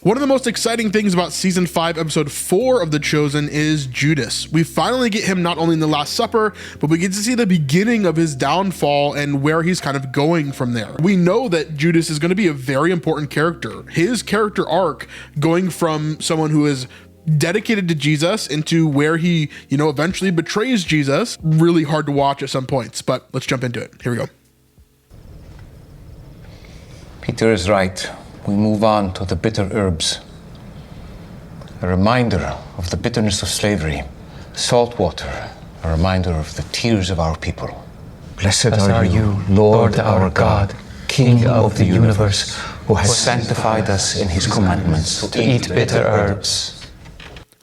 One of the most exciting things about season 5, episode 4 of The Chosen is Judas. We finally get him not only in the Last Supper, but we get to see the beginning of his downfall and where he's kind of going from there. We know that Judas is going to be a very important character. His character arc going from someone who is dedicated to Jesus into where he, eventually betrays Jesus, really hard to watch at some points, but let's jump into it. Here we go. Peter is right. We move on to the bitter herbs. A reminder of the bitterness of slavery. Salt water, a reminder of the tears of our people. Blessed are you, Lord our God, King of the universe, who has sanctified us in his commandments to eat bitter herbs.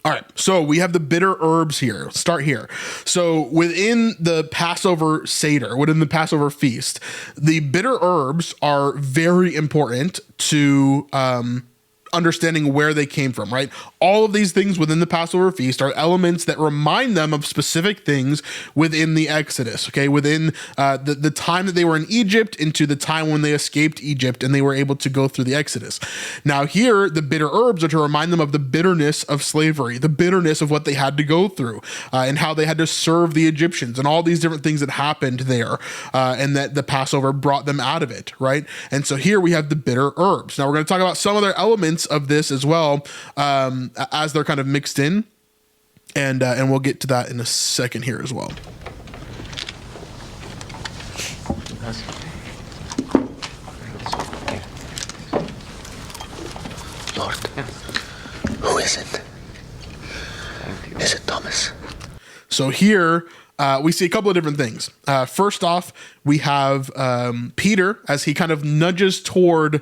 All right, so we have the bitter herbs here. Let's start here. So within the Passover seder, within the Passover feast, the bitter herbs are very important to understanding where they came from, right? All of these things within the Passover feast are elements that remind them of specific things within the Exodus, okay? Within the time that they were in Egypt into the time when they escaped Egypt and they were able to go through the Exodus. Now here, the bitter herbs are to remind them of the bitterness of slavery, the bitterness of what they had to go through and how they had to serve the Egyptians and all these different things that happened there and that the Passover brought them out of it, right? And so here we have the bitter herbs. Now we're going to talk about some other elements of this as well as they're kind of mixed in, and we'll get to that in a second here as well. Lord, who is it? Is it Thomas? So here we see a couple of different things. First off, we have Peter as he kind of nudges toward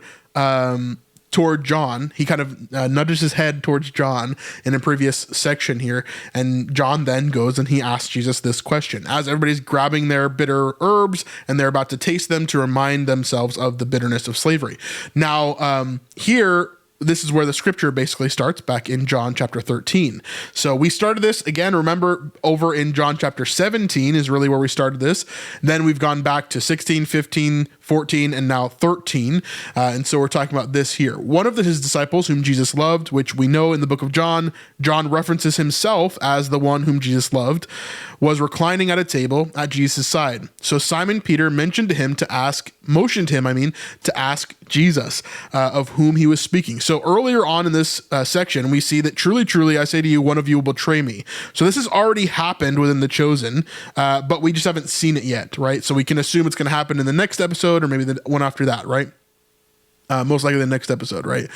John. He kind of nudges his head towards John in a previous section here. And John then goes and he asks Jesus this question as everybody's grabbing their bitter herbs and they're about to taste them to remind themselves of the bitterness of slavery. Now, here, this is where the scripture basically starts back in John chapter 13. So we started this again, remember over in John chapter 17 is really where we started this. Then we've gone back to 16, 15, 14, and now 13. And so we're talking about this here. One of his disciples whom Jesus loved, which we know in the book of John references himself as the one whom Jesus loved, was reclining at a table at Jesus' side. So Simon Peter motioned him to ask Jesus of whom he was speaking. So earlier on in this section, we see that truly, truly, I say to you, one of you will betray me. So this has already happened within The Chosen, but we just haven't seen it yet, right? So we can assume it's going to happen in the next episode or maybe the one after that, right? Most likely the next episode, right?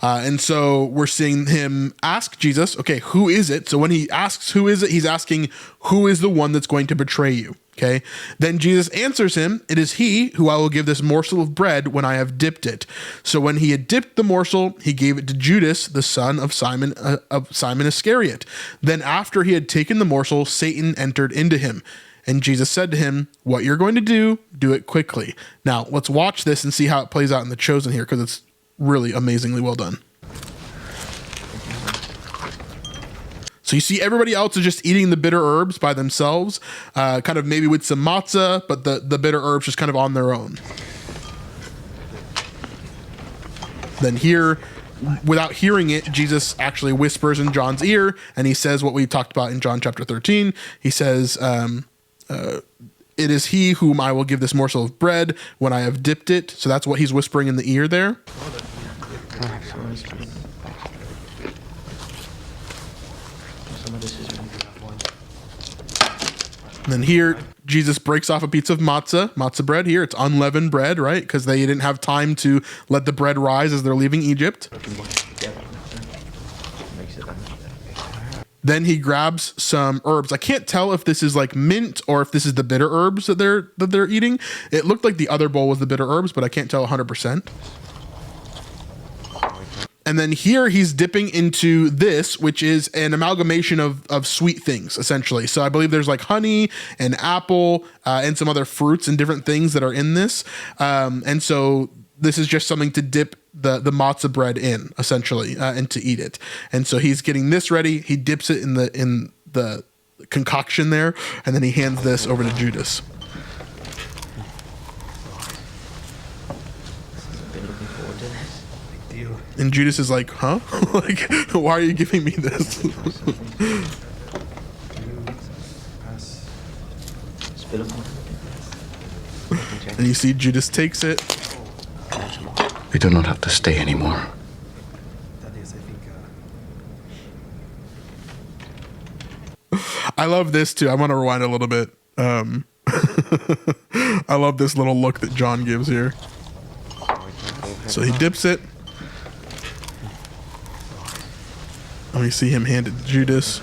And so we're seeing him ask Jesus, okay, who is it? So when he asks who is it, he's asking who is the one that's going to betray you, okay? Then Jesus answers him, it is he who I will give this morsel of bread when I have dipped it. So when he had dipped the morsel, he gave it to Judas, the son of Simon Iscariot. Then after he had taken the morsel, Satan entered into him. And Jesus said to him, what you're going to do it quickly. Now, let's watch this and see how it plays out in The Chosen here, because it's really amazingly well done. So you see everybody else is just eating the bitter herbs by themselves, kind of maybe with some matzah, but the bitter herbs just kind of on their own. Then here, without hearing it, Jesus actually whispers in John's ear, and he says what we talked about in John chapter 13. He says, it is he whom I will give this morsel of bread when I have dipped it. So that's what he's whispering in the ear there. And then here, Jesus breaks off a piece of matzah bread here. It's unleavened bread, right? Because they didn't have time to let the bread rise as they're leaving Egypt. Then he grabs some herbs. I can't tell if this is like mint or if this is the bitter herbs that they're eating. It looked like the other bowl was the bitter herbs, but I can't tell 100%. And then here he's dipping into this, which is an amalgamation of sweet things, essentially. So I believe there's like honey and apple and some other fruits and different things that are in this. And so this is just something to dip the matzah bread in, essentially, and to eat it. And so he's getting this ready. He dips it in the concoction there, and then he hands this over to Judas. Been looking forward to this. Big deal. And Judas is like, huh? Like, why are you giving me this? And you see Judas takes it. We do not have to stay anymore. I love this too. I want to rewind a little bit. I love this little look that John gives here. So he dips it. And we see him hand it to Judas.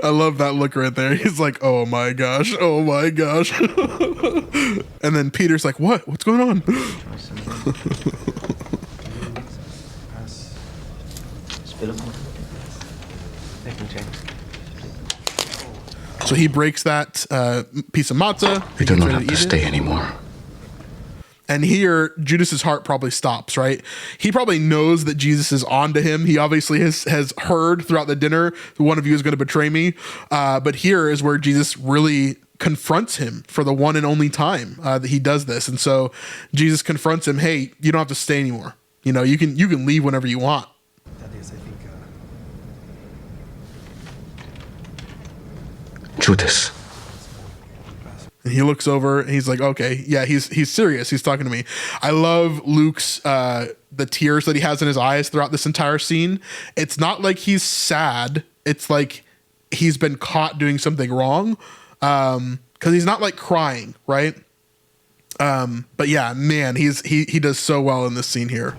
I love that look right there. He's like, oh my gosh, oh my gosh. And then Peter's like, what? What's going on? So he breaks that piece of matzah. We do not have to stay anymore. And here, Judas's heart probably stops, right? He probably knows that Jesus is on to him. He obviously has heard throughout the dinner, one of you is going to betray me. But here is where Jesus really confronts him for the one and only time that he does this. And so Jesus confronts him, hey, you don't have to stay anymore. You know, you can leave whenever you want. Judas. And he looks over and he's like, okay, yeah, he's serious. He's talking to me. I love Luke's, the tears that he has in his eyes throughout this entire scene. It's not like he's sad. It's like he's been caught doing something wrong. Cause he's not like crying. Right. But yeah, man, he does so well in this scene here.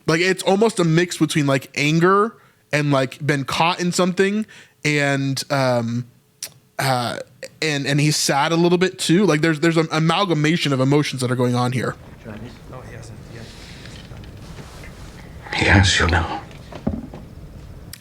Like it's almost a mix between like anger and like been caught in something and he's sad a little bit too. Like there's an amalgamation of emotions that are going on here. He has you now.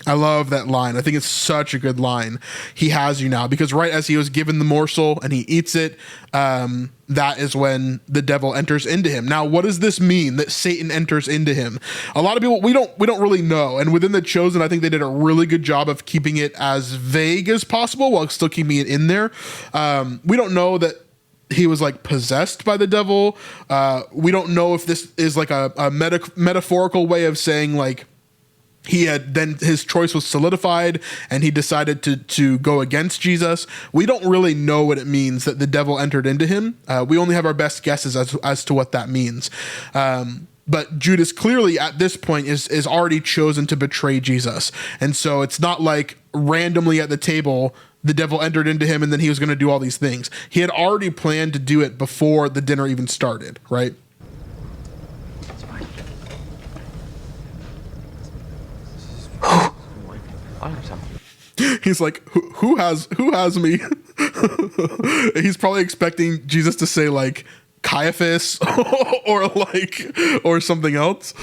I love that line. I think it's such a good line. He has you now, because right as he was given the morsel and he eats it, that is when the devil enters into him. Now, what does this mean that Satan enters into him? A lot of people, we don't really know. And within The Chosen, I think they did a really good job of keeping it as vague as possible while still keeping it in there. We don't know that he was like possessed by the devil. We don't know if this is like a metaphorical way of saying like, he had then his choice was solidified and he decided to go against Jesus. We don't really know what it means that the devil entered into him. We only have our best guesses as to what that means. But Judas clearly at this point is already chosen to betray Jesus. And so it's not like randomly at the table, the devil entered into him and then he was going to do all these things. He had already planned to do it before the dinner even started, right? He's like, who has me? He's probably expecting Jesus to say like Caiaphas or something else.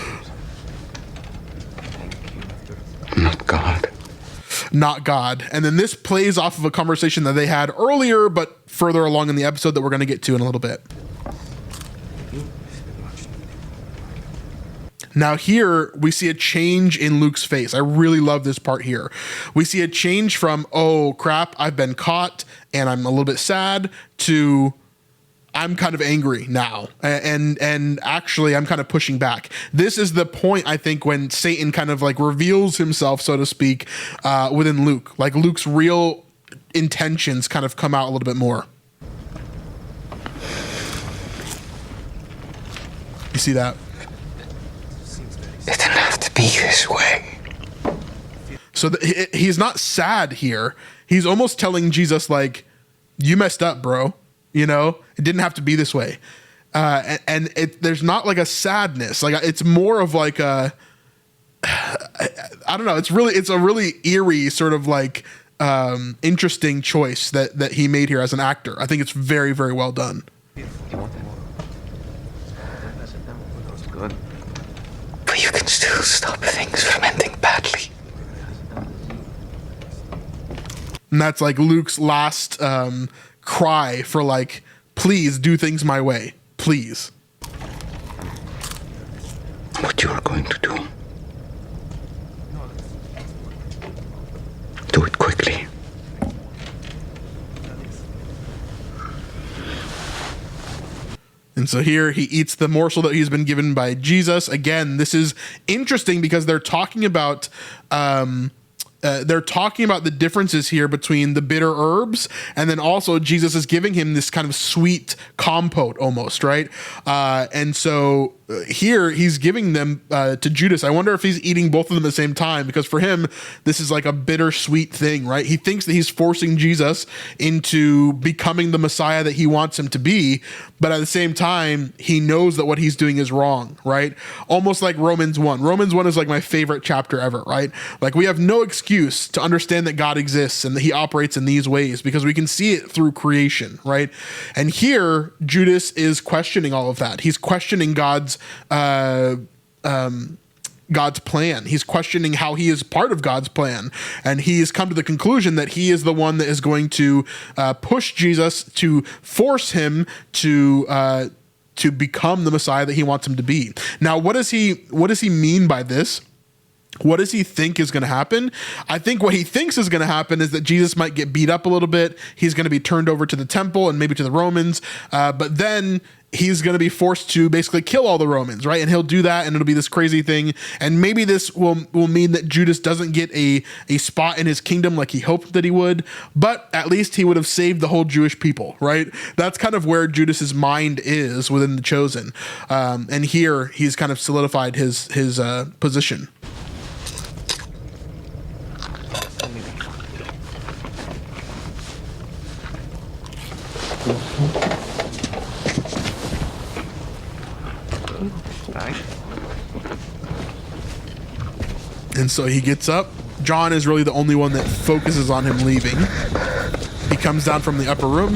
Not God. And then this plays off of a conversation that they had earlier, but further along in the episode that we're going to get to in a little bit. Now here we see a change in Luke's face. I really love this part here. We see a change from, oh crap, I've been caught and I'm a little bit sad, to I'm kind of angry now. And actually I'm kind of pushing back. This is the point, I think, when Satan kind of like reveals himself, so to speak, within Luke. Like Luke's real intentions kind of come out a little bit more. You see that? It didn't have to be this way. So he's not sad here. He's almost telling Jesus like, you messed up, bro. You know, it didn't have to be this way. And there's not like a sadness. Like it's more of like I don't know. It's a really eerie sort of like interesting choice that he made here as an actor. I think it's very, very well done. But you can still stop things from ending badly. And that's like Luke's last cry for like, please do things my way, please. What you are going to do, do it quickly. And And so here he eats the morsel that he's been given by Jesus. Again, this is interesting because they're talking about the differences here between the bitter herbs, and then also Jesus is giving him this kind of sweet compote almost, right? And so here he's giving them to Judas. I wonder if he's eating both of them at the same time, because for him, this is like a bittersweet thing, right? He thinks that he's forcing Jesus into becoming the Messiah that he wants him to be, but at the same time, he knows that what he's doing is wrong, right? Almost like Romans 1. Romans 1 is like my favorite chapter ever, right? Like we have no excuse to understand that God exists and that he operates in these ways because we can see it through creation, right? And here, Judas is questioning all of that. He's questioning God's plan. He's questioning how he is part of God's plan. And he has come to the conclusion that he is the one that is going to push Jesus to force him to become the Messiah that he wants him to be. Now, what does he mean by this? What does he think is going to happen? I think what he thinks is going to happen is that Jesus might get beat up a little bit. He's going to be turned over to the temple and maybe to the Romans. But then he's going to be forced to basically kill all the Romans, right? And he'll do that, and it'll be this crazy thing. And maybe this will mean that Judas doesn't get a spot in his kingdom like he hoped that he would, but at least he would have saved the whole Jewish people, right? That's kind of where Judas's mind is within the chosen. And here he's kind of solidified his position. And so he gets up. John is really the only one that focuses on him leaving. He comes down from the upper room.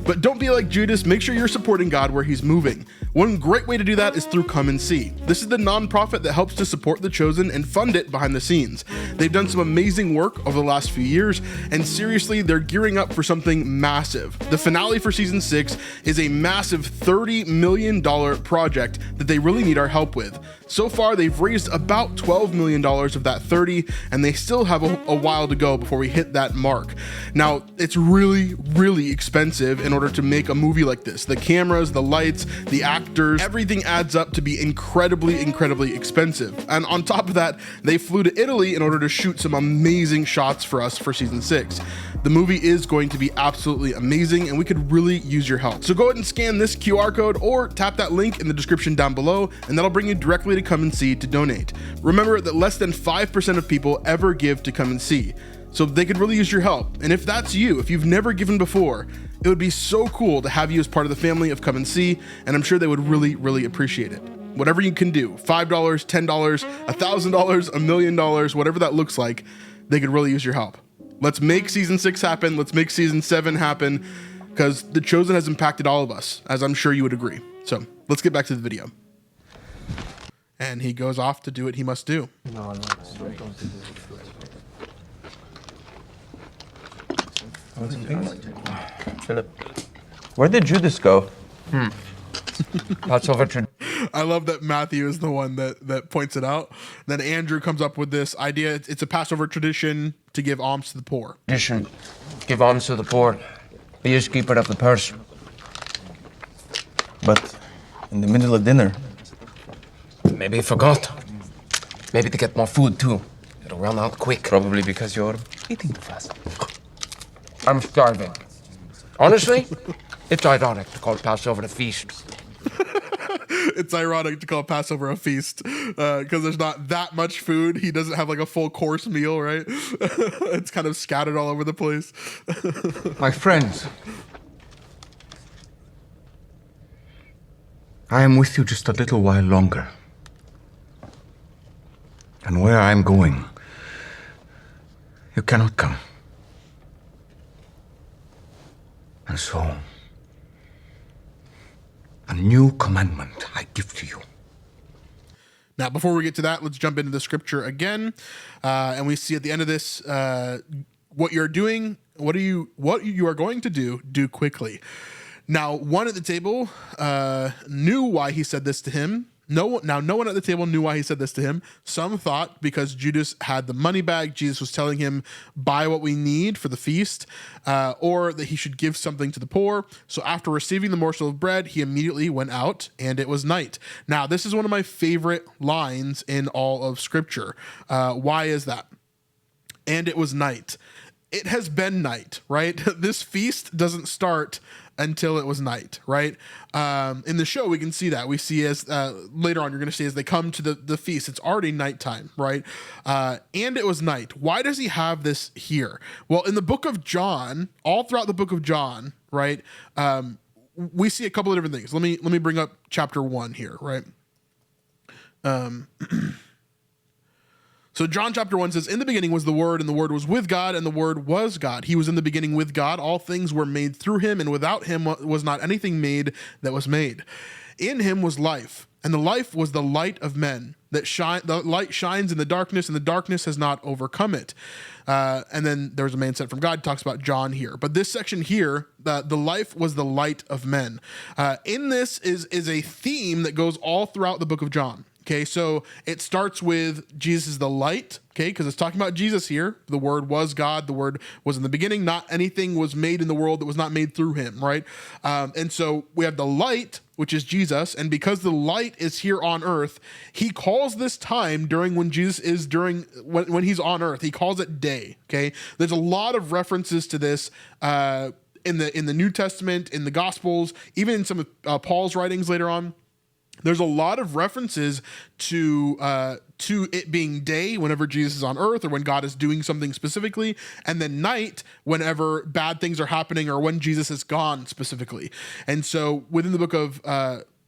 But don't be like Judas. Make sure you're supporting God where he's moving. One great way to do that is through Come and See. This is the nonprofit that helps to support The Chosen and fund it behind the scenes. They've done some amazing work over the last few years, and seriously, they're gearing up for something massive. The finale for season 6 is a massive $30 million project that they really need our help with. So far, they've raised about $12 million of that 30, and they still have a while to go before we hit that mark. Now, it's really, really expensive in order to make a movie like this. The cameras, the lights, the actors, everything adds up to be incredibly, incredibly expensive. And on top of that, they flew to Italy in order to shoot some amazing shots for us for season 6. The movie is going to be absolutely amazing, and we could really use your help. So go ahead and scan this QR code or tap that link in the description down below, and that'll bring you directly to Come and See to donate. Remember that less than 5% of people ever give to Come and See, so they could really use your help. And if that's you, if you've never given before, it would be so cool to have you as part of the family of Come and See, and I'm sure they would really, really appreciate it. Whatever you can do, $5, $10, $1,000, $1 million, whatever that looks like, they could really use your help. Let's make season 6 happen. Let's make season 7 happen, because The Chosen has impacted all of us, as I'm sure you would agree. So let's get back to the video. And he goes off to do what he must do. Philip, where did Judas go? Passover. I love that Matthew is the one that points it out. Then Andrew comes up with this idea. It's a Passover tradition to give alms to the poor. Tradition. Give alms to the poor. Be a keeper of the purse. But in the middle of dinner. Maybe he forgot. Maybe to get more food too. It'll run out quick. Probably because you're eating too fast. I'm starving. Honestly, it's ironic to call Passover a feast. It's ironic to call Passover a feast because there's not that much food. He doesn't have like a full course meal, right? It's kind of scattered all over the place. My friends, I am with you just a little while longer. And where I'm going, you cannot come. And so, a new commandment I give to you. Now, before we get to that, let's jump into the scripture again. And we see at the end of this, what you're doing, what you are going to do quickly. Now, one at the table knew why he said this to him, No one at the table knew why he said this to him. Some thought because Judas had the money bag, Jesus was telling him, buy what we need for the feast, or that he should give something to the poor. So after receiving the morsel of bread, he immediately went out, and it was night. Now, this is one of my favorite lines in all of Scripture. Why is that? And it was night. It has been night, right? This feast doesn't start until it was night, right? In the show, we can see that. We see as later on, you're going to see as they come to the feast, it's already nighttime, right? And it was night. Why does he have this here? Well, in the book of John, all throughout the book of John, right, we see a couple of different things. Let me bring up chapter 1 here, right? So John chapter 1 says, in the beginning was the Word, and the Word was with God, and the Word was God. He was in the beginning with God. All things were made through him, and without him was not anything made that was made. In him was life, and the life was the light of men. The light shines in the darkness, and the darkness has not overcome it. And then there's a man sent from God, talks about John here. But this section here, the life was the light of men. In this is a theme that goes all throughout the book of John. Okay, so it starts with Jesus is the light, okay, because it's talking about Jesus here. The Word was God. The Word was in the beginning. Not anything was made in the world that was not made through him, right? And so we have the light, which is Jesus. And because the light is here on earth, he calls this time during when Jesus is when he's on earth, he calls it day, okay? There's a lot of references to this in the New Testament, in the Gospels, even in some of Paul's writings later on. There's a lot of references to it being day whenever Jesus is on earth or when God is doing something specifically, and then night whenever bad things are happening or when Jesus is gone specifically. And so within the book of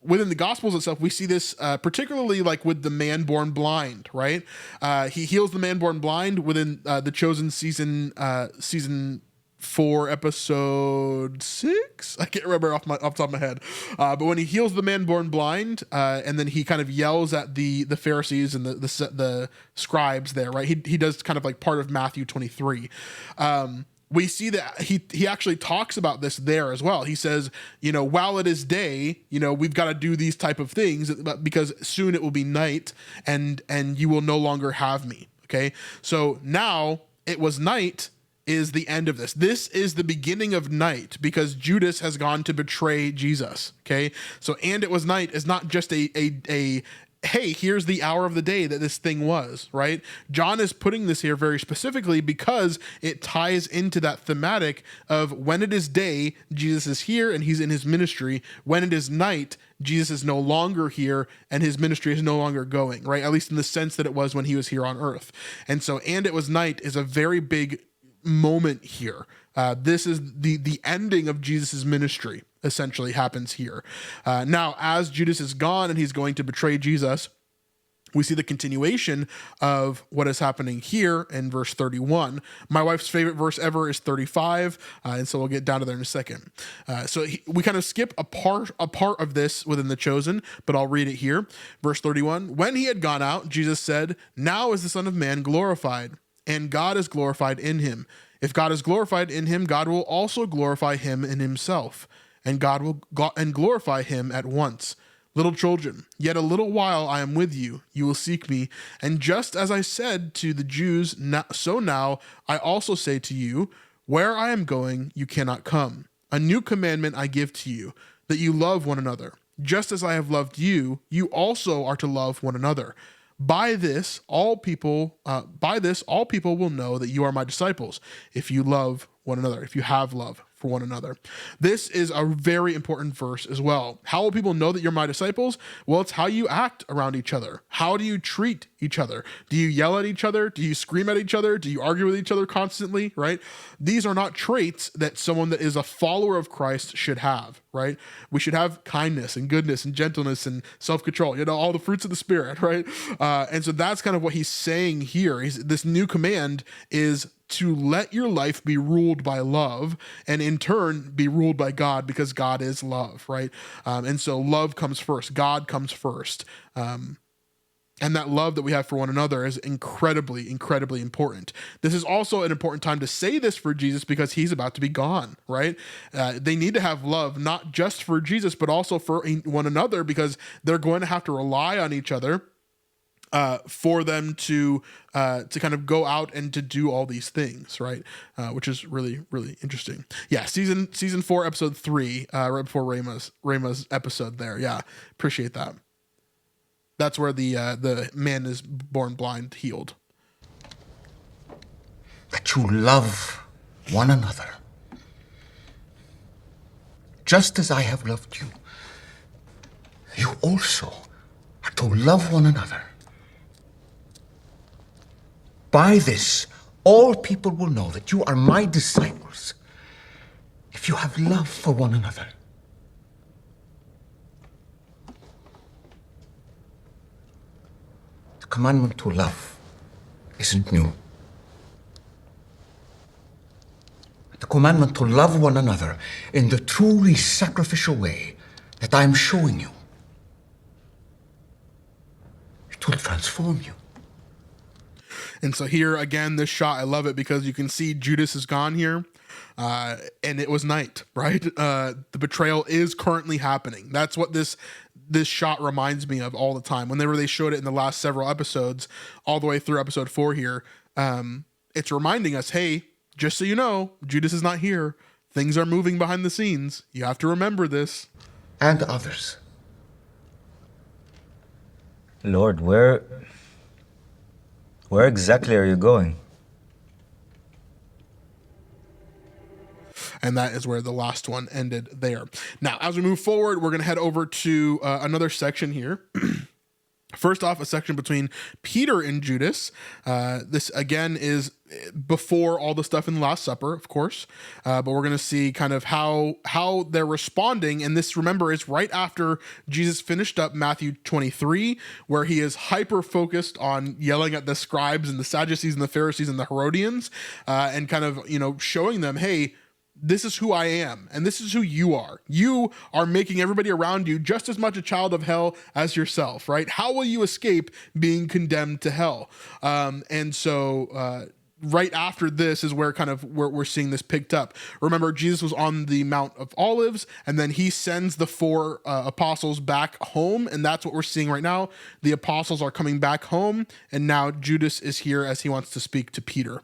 within the Gospels itself, we see this particularly like with the man born blind, right? He heals the man born blind within the Chosen season 4, episode 6. I can't remember off the top of my head. But when he heals the man born blind, and then he kind of yells at the Pharisees and the scribes there, right? He does kind of like part of Matthew 23. We see that he actually talks about this there as well. He says, while it is day, we've got to do these type of things because soon it will be night and you will no longer have me. Okay. So now it was night is the end of this. This is the beginning of night because Judas has gone to betray Jesus. Okay. So, and it was night is not just a hey, here's the hour of the day that this thing was, right? John is putting this here very specifically because it ties into that thematic of when it is day, Jesus is here and he's in his ministry. When it is night, Jesus is no longer here and his ministry is no longer going, right? At least in the sense that it was when he was here on earth. And so, and it was night is a very big moment here. This is the ending of Jesus's ministry essentially happens here. Now, as Judas is gone and he's going to betray Jesus, we see the continuation of what is happening here in verse 31. My wife's favorite verse ever is 35, and so we'll get down to there in a second. We kind of skip a part of this within the Chosen, but I'll read it here. Verse 31, when he had gone out, Jesus said, now is the Son of Man glorified, and God is glorified in him. If God is glorified in him, God will also glorify him in himself, and God will glorify him at once. Little children, yet a little while I am with you. You will seek me. And just as I said to the Jews, so now I also say to you, where I am going, you cannot come. A new commandment I give to you, that you love one another. Just as I have loved you, you also are to love one another. By this, all people will know that you are my disciples, if you love one another, if you have love for one another. This is a very important verse as well. How will people know that you're my disciples? Well, it's how you act around each other. How do you treat each other? Do you yell at each other? Do you scream at each other? Do you argue with each other constantly, right? These are not traits that someone that is a follower of Christ should have, right? We should have kindness and goodness and gentleness and self-control, all the fruits of the Spirit, right? And so that's kind of what he's saying here. This new command is to let your life be ruled by love and in turn be ruled by God because God is love, right? And so love comes first. God comes first. And that love that we have for one another is incredibly, incredibly important. This is also an important time to say this for Jesus because he's about to be gone, right? They need to have love, not just for Jesus, but also for one another, because they're going to have to rely on each other for them to kind of go out and to do all these things, right? Which is really, really interesting. Yeah, season 4, episode 3, right before Rayma's episode there. Yeah, appreciate that. That's where the man is born blind healed. That you love one another, just as I have loved you. You also are to love one another. By this, all people will know that you are my disciples, if you have love for one another. The commandment to love isn't new. The commandment to love one another in the truly sacrificial way that I am showing you, it will transform you. And so here again, this shot, I love it because you can see Judas is gone here. And it was night, right? The betrayal is currently happening. That's what this shot reminds me of all the time. Whenever they showed it in the last several episodes, all the way through episode 4 here, it's reminding us, hey, just so you know, Judas is not here. Things are moving behind the scenes. You have to remember this. And others. Lord, where exactly are you going? And that is where the last one ended there. Now, as we move forward, we're going to head over to another section here. First off, a section between Peter and Judas. This, again, is before all the stuff in the Last Supper, of course. But we're going to see kind of how they're responding. And this, remember, is right after Jesus finished up Matthew 23, where he is hyper-focused on yelling at the scribes and the Sadducees and the Pharisees and the Herodians, and kind of, showing them, hey, this is who I am, and this is who you are. You are making everybody around you just as much a child of hell as yourself, right? How will you escape being condemned to hell? And so right after this is where we're seeing this picked up. Remember, Jesus was on the Mount of Olives, and then he sends the 4 apostles back home, and that's what we're seeing right now. The apostles are coming back home, and now Judas is here as he wants to speak to Peter.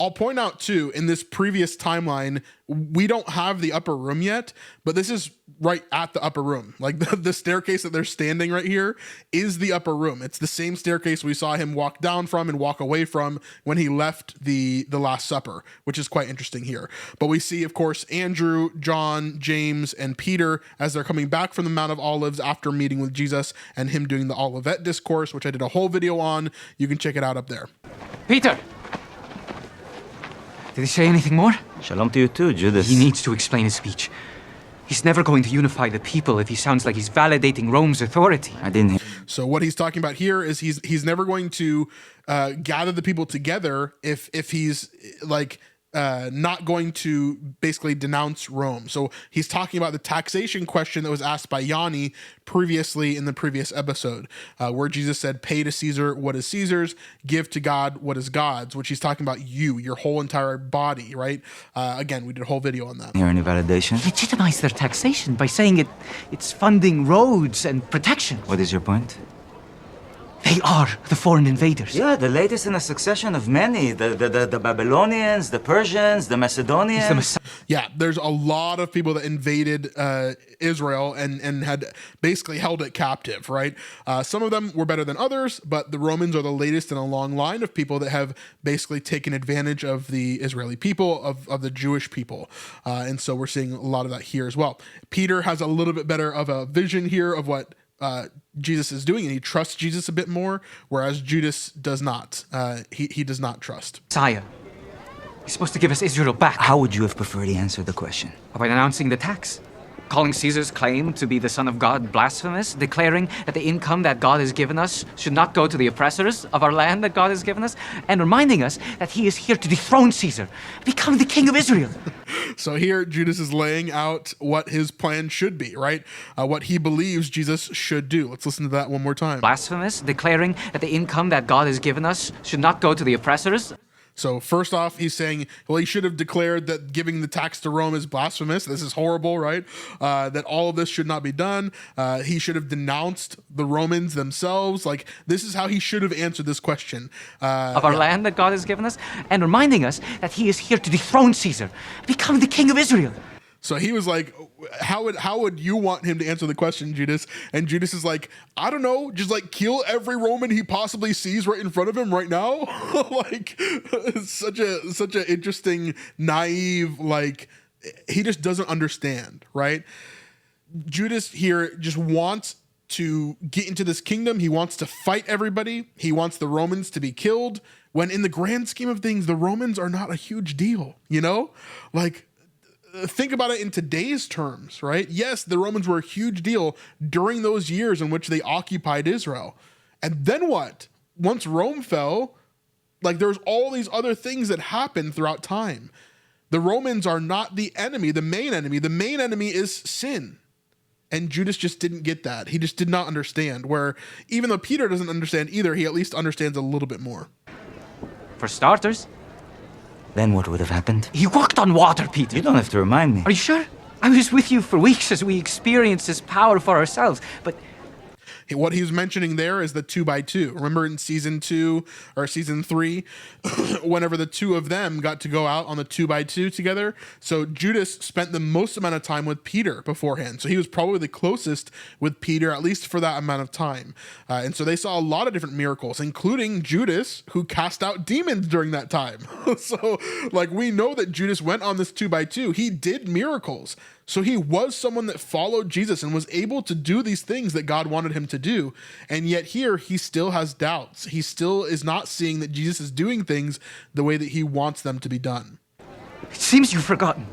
I'll point out too, in this previous timeline, we don't have the upper room yet, but this is right at the upper room. Like the staircase that they're standing right here is the upper room. It's the same staircase we saw him walk down from and walk away from when he left the Last Supper, which is quite interesting here. But we see, of course, Andrew, John, James, and Peter as they're coming back from the Mount of Olives after meeting with Jesus and him doing the Olivet Discourse, which I did a whole video on. You can check it out up there. Peter! Did he say anything more? Shalom to you too, Judas. He needs to explain his speech. He's never going to unify the people if he sounds like he's validating Rome's authority. I didn't hear. So what he's talking about here is he's never going to gather the people together if he's like not going to basically denounce Rome. So he's talking about the taxation question that was asked by Yanni previously in the previous episode, where Jesus said, pay to Caesar what is Caesar's, give to God what is God's, which he's talking about your whole entire body, right? Again, we did a whole video on that. Hear any validation? Legitimize their taxation by saying it's funding roads and protection. What is your point? They are the foreign invaders. Yeah, the latest in a succession of many. The Babylonians, the Persians, the Macedonians. Yeah, there's a lot of people that invaded Israel and had basically held it captive, right? Some of them were better than others, but the Romans are the latest in a long line of people that have basically taken advantage of the Israeli people, of the Jewish people. And so we're seeing a lot of that here as well. Peter has a little bit better of a vision here of what Jesus is doing, and he trusts Jesus a bit more, whereas Judas does not. He does not trust. Messiah. He's supposed to give us Israel back. How would you have preferred he answered the question? By announcing the tax. calling Caesar's claim to be the Son of God blasphemous, declaring that the income that God has given us should not go to the oppressors of our land that God has given us, and reminding us that he is here to dethrone Caesar, become the king of Israel. So here, Judas is laying out what his plan should be, right? What he believes Jesus should do. Let's listen to that one more time. Blasphemous, declaring that the income that God has given us should not go to the oppressors. So first off, he's saying, well, he should have declared that giving the tax to Rome is blasphemous. This is horrible, right? That all of this should not be done. He should have denounced the Romans themselves. Like, this is how he should have answered this question. Of our land that God has given us, and reminding us that he is here to dethrone Caesar, become the king of Israel. So he was like, how would you want him to answer the question, Judas? And Judas is like, I don't know, just like kill every Roman he possibly sees right in front of him right now. Like, such a interesting, naive, like, he just doesn't understand, right? Judas here just wants to get into this kingdom. He wants to fight everybody. He wants the Romans to be killed, when in the grand scheme of things, the Romans are not a huge deal, you know? Like, think about it in today's terms, right? Yes, the Romans were a huge deal during those years in which they occupied Israel. And then what? Once Rome fell, like, there's all these other things that happened throughout time. The Romans are not the enemy, the main enemy. The main enemy is sin. And Judas just didn't get that. He just did not understand, where even though Peter doesn't understand either, he at least understands a little bit more. For starters, Then what would have happened? he walked on water, Peter. You don't have to remind me. Are you sure? I was with you for weeks as we experienced his power for ourselves, but What he's mentioning there is the 2x2. Remember in season 2 or season 3, whenever the two of them got to go out on the 2x2 together. So Judas spent the most amount of time with Peter beforehand. So he was probably the closest with Peter, at least for that amount of time. And so they saw a lot of different miracles, including Judas, who cast out demons during that time. So, like, we know that Judas went on this 2x2. He did miracles. So he was someone that followed Jesus and was able to do these things that God wanted him to do. And yet here, he still has doubts. He still is not seeing that Jesus is doing things the way that he wants them to be done. it seems you've forgotten.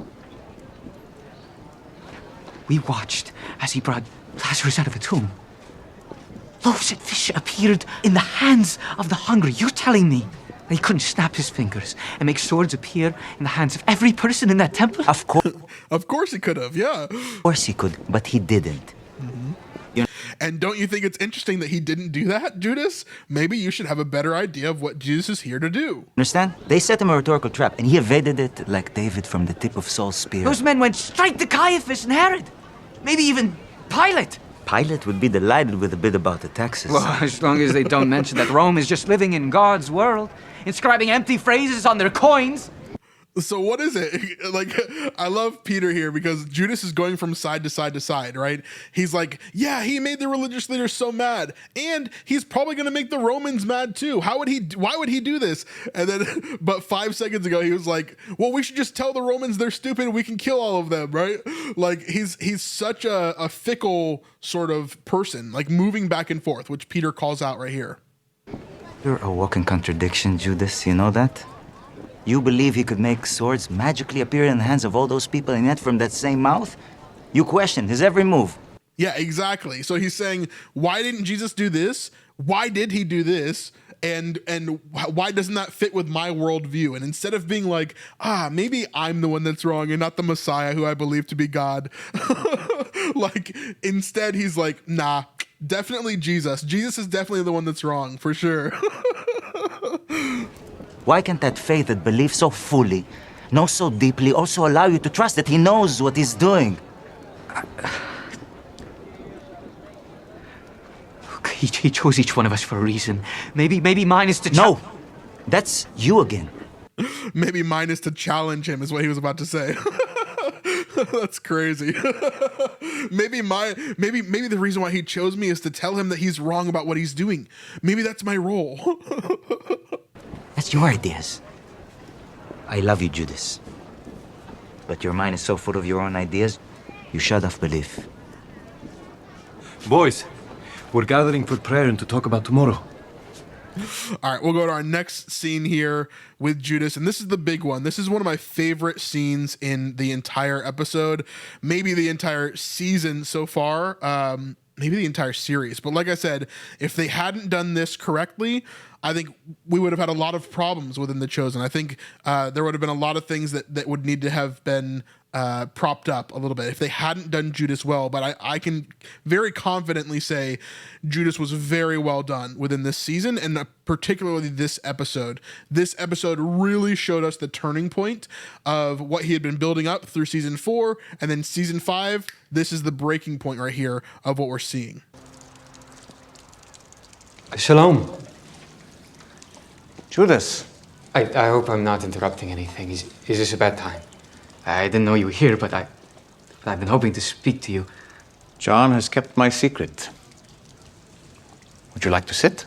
We watched as he brought Lazarus out of a tomb. Loaves and fish appeared in the hands of the hungry. You're telling me that he couldn't snap his fingers and make swords appear in the hands of every person in that temple? Of course. Of course he could have, yeah. Of course he could, but he didn't. And don't you think it's interesting that he didn't do that, Judas? Maybe you should have a better idea of what Jesus is here to do. Understand? They set him a rhetorical trap, and he evaded it like David from the tip of Saul's spear. Those men went straight to Caiaphas and Herod. Maybe even Pilate. Pilate would be delighted with a bit about the taxes. Well, as long as they don't mention that Rome is just living in God's world, inscribing empty phrases on their coins. So what is it? Like, I love Peter here because Judas is going from side to side to side, right? He's like, yeah, he made the religious leaders so mad, and he's probably going to make the Romans mad too. Why would he do this? And then, but 5 seconds ago, he was like, well, we should just tell the Romans they're stupid and we can kill all of them, right? Like, he's such a fickle sort of person, like moving back and forth, which Peter calls out right here. You're a walking contradiction, Judas. You know that? You believe he could make swords magically appear in the hands of all those people, and yet from that same mouth, you question his every move. Yeah, exactly. So he's saying, why didn't Jesus do this? Why did he do this? And why doesn't that fit with my worldview? And instead of being like, maybe I'm the one that's wrong and not the Messiah who I believe to be God, like, instead he's like, nah, definitely Jesus. Jesus is definitely the one that's wrong, for sure. Why can't that faith that believes so fully, knows so deeply, also allow you to trust that he knows what he's doing? He chose each one of us for a reason. Maybe mine is to... No, that's you again. Maybe mine is to challenge him, is what he was about to say. That's crazy. maybe the reason why he chose me is to tell him that he's wrong about what he's doing. Maybe that's my role. That's your ideas. I love you, Judas. But your mind is so full of your own ideas, you shut off belief. Boys, we're gathering for prayer and to talk about tomorrow. All right, we'll go to our next scene here with Judas, and this is the big one. This is one of my favorite scenes in the entire episode, maybe the entire season so far, maybe the entire series. But like I said, if they hadn't done this correctly, I think we would have had a lot of problems within The Chosen. I think there would have been a lot of things that would need to have been propped up a little bit if they hadn't done Judas well. But I can very confidently say Judas was very well done within this season, and particularly this episode. This episode really showed us the turning point of what he had been building up through season 4, and then season 5. This is the breaking point right here of what we're seeing. Shalom. Judas. I hope I'm not interrupting anything. Is this a bad time? I didn't know you were here, but I've been hoping to speak to you. John has kept my secret. Would you like to sit?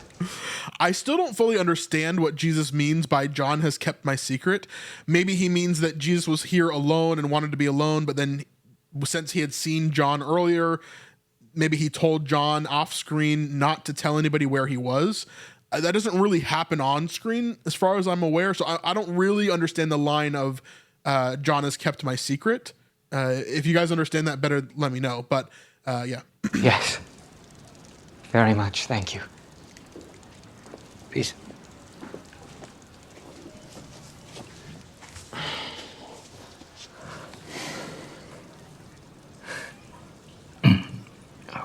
I still don't fully understand what Jesus means by John has kept my secret. Maybe he means that Jesus was here alone and wanted to be alone, but then since he had seen John earlier, maybe he told John off screen not to tell anybody where he was. That doesn't really happen on screen as far as I'm aware. So I don't really understand the line of John has kept my secret. If you guys understand that better, let me know. But yeah. Yes. Very much, thank you. Please.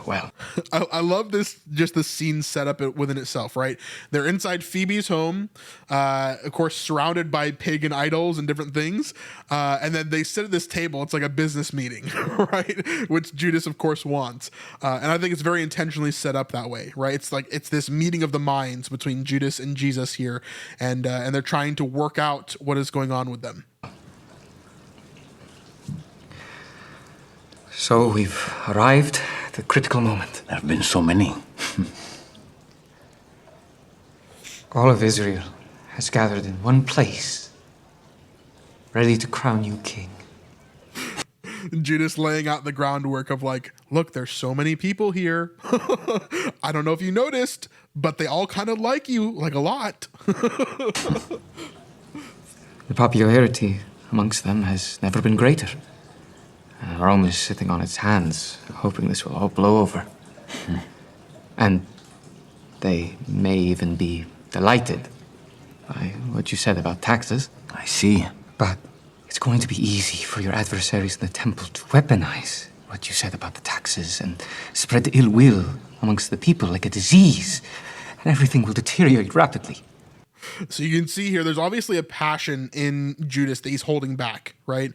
Well, I love this, just the scene set up within itself, right? They're inside Phoebe's home, of course, surrounded by pagan idols and different things. And then they sit at this table. It's like a business meeting, right? Which Judas, of course, wants. And I think it's very intentionally set up that way, right? It's like, it's this meeting of the minds between Judas and Jesus here. And they're trying to work out what is going on with them. so we've arrived at the critical moment. There have been so many. All of Israel has gathered in one place, ready to crown you king. Judas laying out the groundwork of like, look, there's so many people here. I don't know if you noticed, but they all kind of like you, like a lot. The popularity amongst them has never been greater. Rome is sitting on its hands, hoping this will all blow over. And they may even be delighted by what you said about taxes. I see. But it's going to be easy for your adversaries in the temple to weaponize what you said about the taxes and spread ill will amongst the people like a disease, and everything will deteriorate rapidly. So you can see here, there's obviously a passion in Judas that he's holding back, right?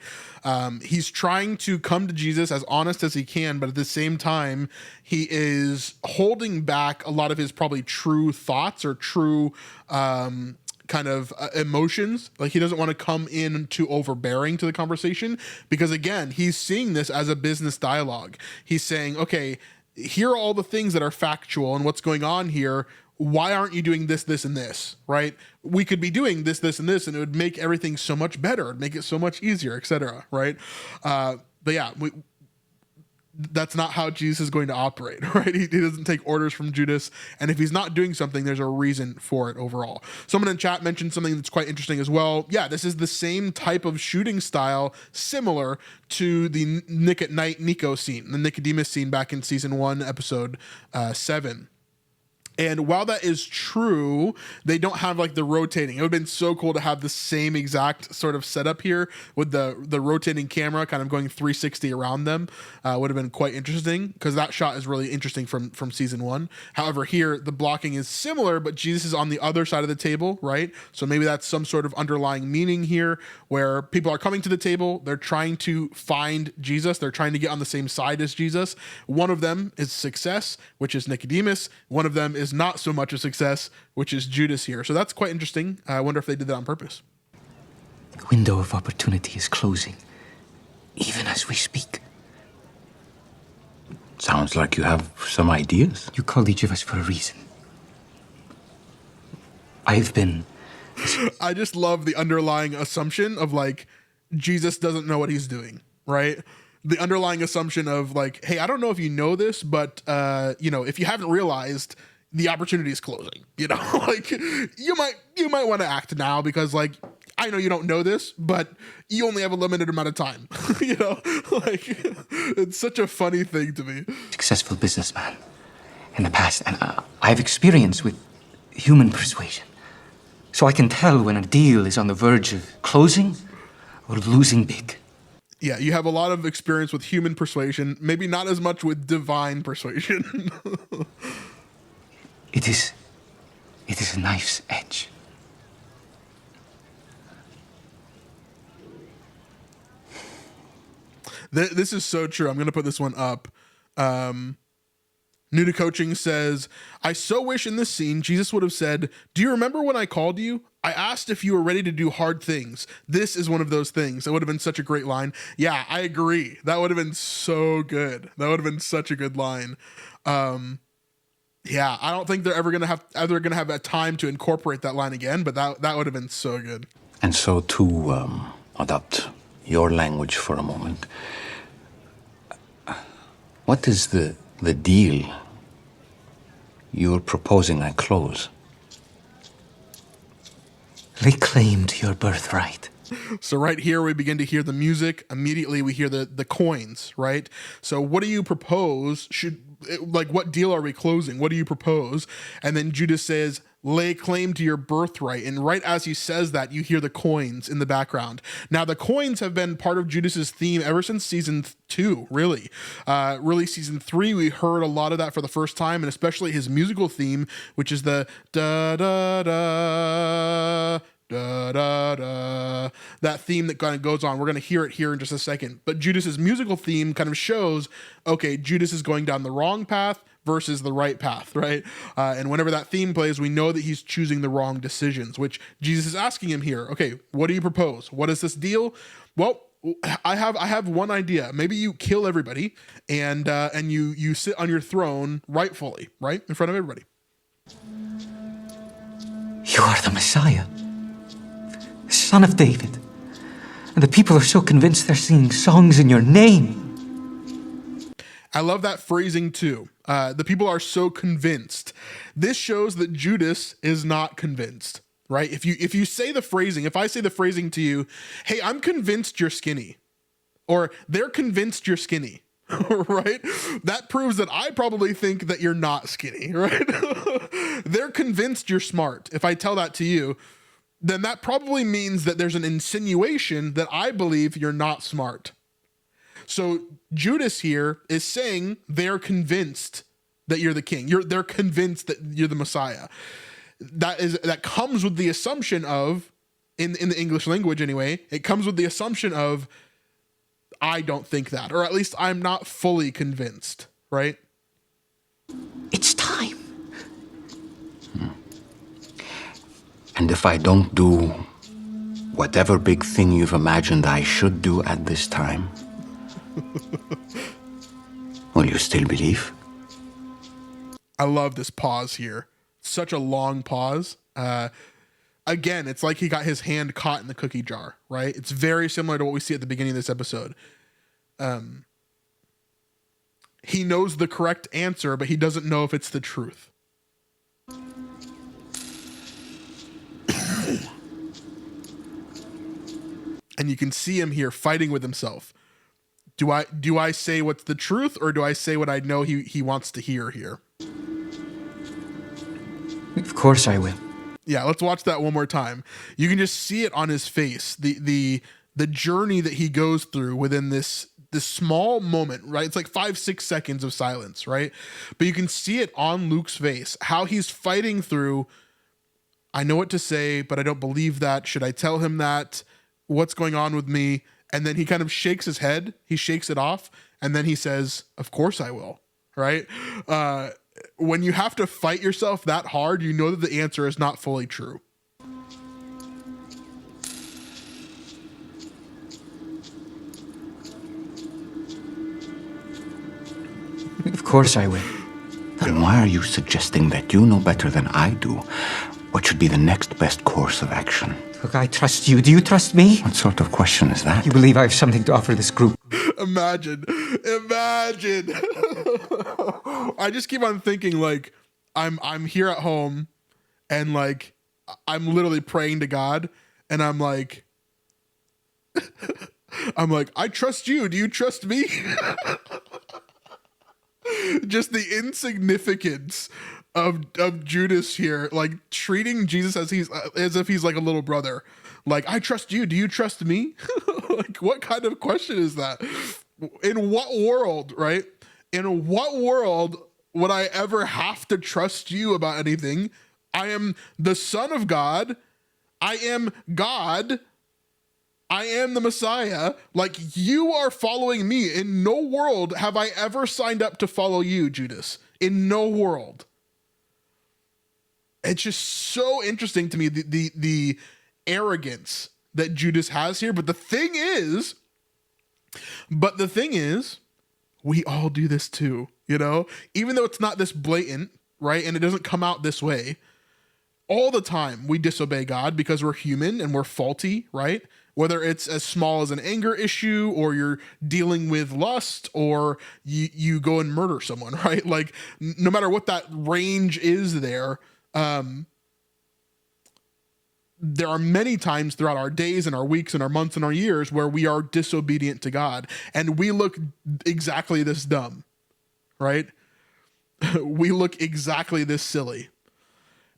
He's trying to come to Jesus as honest as he can, but at the same time, he is holding back a lot of his probably true thoughts or true kind of emotions. Like he doesn't want to come in too overbearing to the conversation because again, he's seeing this as a business dialogue. He's saying, okay, here are all the things that are factual and what's going on here. Why aren't you doing this, this, and this, right? We could be doing this, this, and this, and it would make everything so much better. It'd make it so much easier, etc., right? But yeah, that's not how Jesus is going to operate, right? He doesn't take orders from Judas, and if he's not doing something, there's a reason for it overall. Someone in chat mentioned something that's quite interesting as well. Yeah, this is the same type of shooting style, similar to the Nick at Night Nico scene, the Nicodemus scene back in season 1, episode 7. And while that is true, they don't have like the rotating. It would have been so cool to have the same exact sort of setup here with the rotating camera kind of going 360 around them. Would have been quite interesting because that shot is really interesting from season 1. However, here the blocking is similar, but Jesus is on the other side of the table, right? So maybe that's some sort of underlying meaning here where people are coming to the table. They're trying to find Jesus. They're trying to get on the same side as Jesus. One of them is success, which is Nicodemus. One of them is not so much a success, which is Judas here. So that's quite interesting. I wonder if they did that on purpose. The window of opportunity is closing, even as we speak. Sounds like you have some ideas. You called each of us for a reason. I've been... I just love the underlying assumption of like, Jesus doesn't know what he's doing, right? The underlying assumption of like, hey, I don't know if you know this, but, if you haven't realized, the opportunity is closing. You know, like you might want to act now because like I know you don't know this, but you only have a limited amount of time. You know, like it's such a funny thing to me. Successful businessman in the past, and I have experience with human persuasion. So I can tell when a deal is on the verge of closing or losing big. Yeah, you have a lot of experience with human persuasion, maybe not as much with divine persuasion. It is a knife's edge. This is so true. I'm going to put this one up. New to Coaching says, I so wish in this scene Jesus would have said, do you remember when I called you? I asked if you were ready to do hard things. This is one of those things. That would have been such a great line. Yeah, I agree. That would have been so good. That would have been such a good line. Yeah, I don't think they're ever gonna have a time to incorporate that line again, but that would have been so good. And so to adopt your language for a moment, what is the deal you're proposing I close? Lay claim to your birthright. So right here, we begin to hear the music. Immediately, we hear the coins, right? So what do you propose? What deal are we closing? What do you propose? And then Judas says, lay claim to your birthright. And right as he says that, you hear the coins in the background. Now, the coins have been part of Judas's theme ever since season 2, really. Really, season 3, we heard a lot of that for the first time, and especially his musical theme, which is the da-da-da, da-da-da, that theme that kind of goes on. We're going to hear it here in just a second. But Judas's musical theme kind of shows, okay, Judas is going down the wrong path versus the right path, right? And whenever that theme plays, we know that he's choosing the wrong decisions, which Jesus is asking him here. Okay, what do you propose? What is this deal? Well, I have one idea. Maybe you kill everybody and you sit on your throne rightfully, right? In front of everybody. You are the Messiah, Son of David. And the people are so convinced they're singing songs in your name. I love that phrasing too. The people are so convinced. This shows that Judas is not convinced, right? If you say the phrasing, if I say the phrasing to you, hey, I'm convinced you're skinny, or they're convinced you're skinny, right? That proves that I probably think that you're not skinny, right? They're convinced you're smart. If I tell that to you, then that probably means that there's an insinuation that I believe you're not smart. So Judas here is saying they're convinced that you're the king. They're convinced that you're the Messiah. That comes with the assumption of, in the English language anyway, it comes with the assumption of, I don't think that, or at least I'm not fully convinced, right? It's time. And if I don't do whatever big thing you've imagined I should do at this time, will you still believe? I love this pause here. Such a long pause. Again, it's like he got his hand caught in the cookie jar, right? It's very similar to what we see at the beginning of this episode. He knows the correct answer, but he doesn't know if it's the truth. And you can see him here fighting with himself. Do I say what's the truth, or do I say what I know he wants to hear here? Of course I will. Yeah, let's watch that one more time. You can just see it on his face, the journey that he goes through within this small moment, right? It's like 5-6 seconds of silence, right? But you can see it on Luke's face, how he's fighting through, I know what to say, but I don't believe that. Should I tell him that? What's going on with me? And then he kind of shakes his head. He shakes it off. And then he says, of course I will, right? When you have to fight yourself that hard, you know that the answer is not fully true. Of course I will. Then why are you suggesting that you know better than I do what should be the next best course of action? Look, I trust you. Do you trust me? What sort of question is that? You believe I have something to offer this group? Imagine. I just keep on thinking, like, I'm here at home and like I'm literally praying to God and I'm like I trust you. Do you trust me? Just the insignificance of Judas here, like treating Jesus as if he's like a little brother. Like, I trust you. Do you trust me? Like, what kind of question is that? In what world, right? In what world would I ever have to trust you about anything? I am the Son of God. I am God. I am the Messiah. Like, you are following me. In no world have I ever signed up to follow you, Judas. In no world. It's just so interesting to me, the arrogance that Judas has here. But the thing is, we all do this too, you know? Even though it's not this blatant, right? And it doesn't come out this way. All the time we disobey God because we're human and we're faulty, right? Whether it's as small as an anger issue or you're dealing with lust or you go and murder someone, right? Like no matter what that range is there are many times throughout our days and our weeks and our months and our years where we are disobedient to God and we look exactly this dumb, right? We look exactly this silly.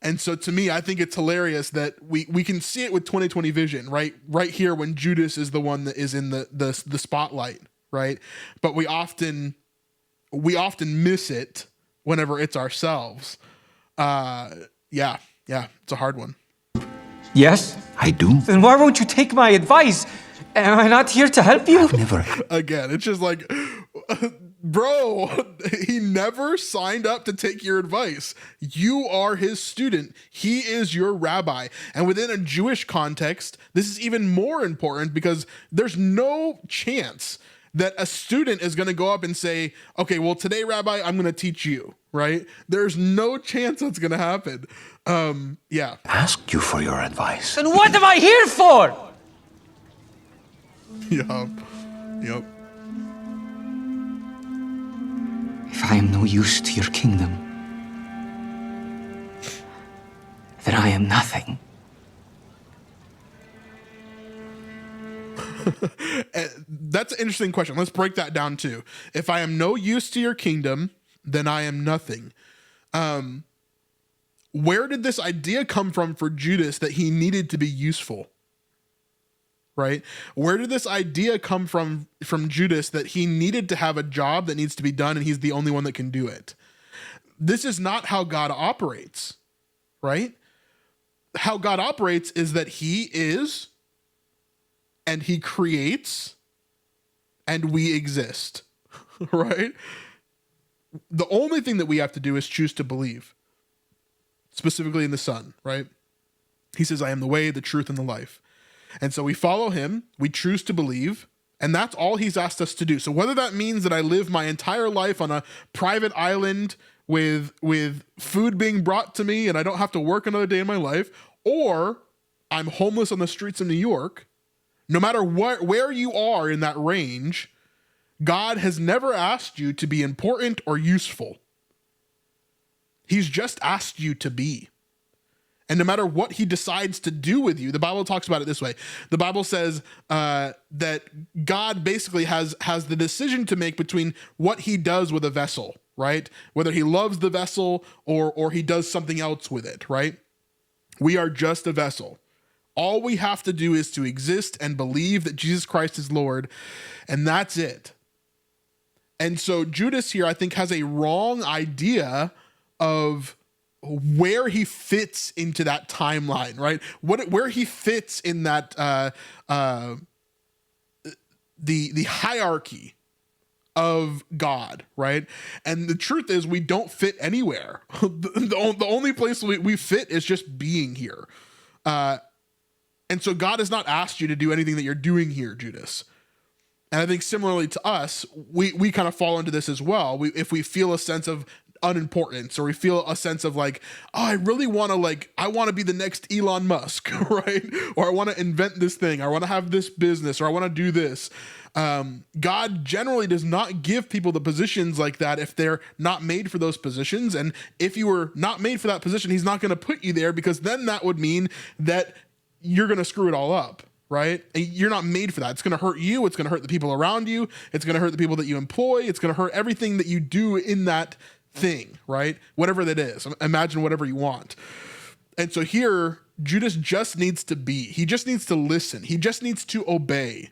And so to me, I think it's hilarious that we can see it with 2020 vision, right? Right here when Judas is the one that is in the spotlight, right? But we often miss it whenever it's ourselves. Yeah, it's a hard one. Yes? I do. Then why won't you take my advice? Am I not here to help you? Never. Again, it's just like, bro, he never signed up to take your advice. You are his student. He is your rabbi. And within a Jewish context, this is even more important because there's no chance that a student is going to go up and say, okay, well, today, Rabbi, I'm going to teach you, right? There's no chance that's going to happen. Yeah. Asked you for your advice. Then what am I here for? Yep. If I am no use to your kingdom, then I am nothing. That's an interesting question. Let's break that down too. If I am no use to your kingdom, then I am nothing. Where did this idea come from for Judas that he needed to be useful? Right? Where did this idea come from Judas that he needed to have a job that needs to be done and he's the only one that can do it? This is not how God operates, right? How God operates is that he is and he creates and we exist, right? The only thing that we have to do is choose to believe, specifically in the Son, right? He says, I am the way, the truth, and the life. And so we follow him, we choose to believe, and that's all he's asked us to do. So whether that means that I live my entire life on a private island with food being brought to me and I don't have to work another day in my life, or I'm homeless on the streets of New York, no matter where you are in that range, God has never asked you to be important or useful. He's just asked you to be. And no matter what he decides to do with you, the Bible talks about it this way. The Bible says that God basically has the decision to make between what he does with a vessel, right? Whether he loves the vessel or he does something else with it, right? We are just a vessel. All we have to do is to exist and believe that Jesus Christ is Lord, and that's it. And so Judas here, I think, has a wrong idea of where he fits into that timeline, right? Where he fits in that the hierarchy of God, right? And the truth is, we don't fit anywhere. The only place we fit is just being here. And so God has not asked you to do anything that you're doing here, Judas. And I think similarly to us, we kind of fall into this as well. If we feel a sense of unimportance, or we feel a sense of like, oh, I really want to I want to be the next Elon Musk, right? Or I want to invent this thing, or I want to have this business, or I want to do this. God generally does not give people the positions like that if they're not made for those positions. And if you were not made for that position, he's not going to put you there, because then that would mean that you're going to screw it all up, right? And you're not made for that. It's going to hurt you. It's going to hurt the people around you. It's going to hurt the people that you employ. It's going to hurt everything that you do in that thing, right? Whatever that is. Imagine whatever you want. And so here, Judas just needs to be. He just needs to listen. He just needs to obey.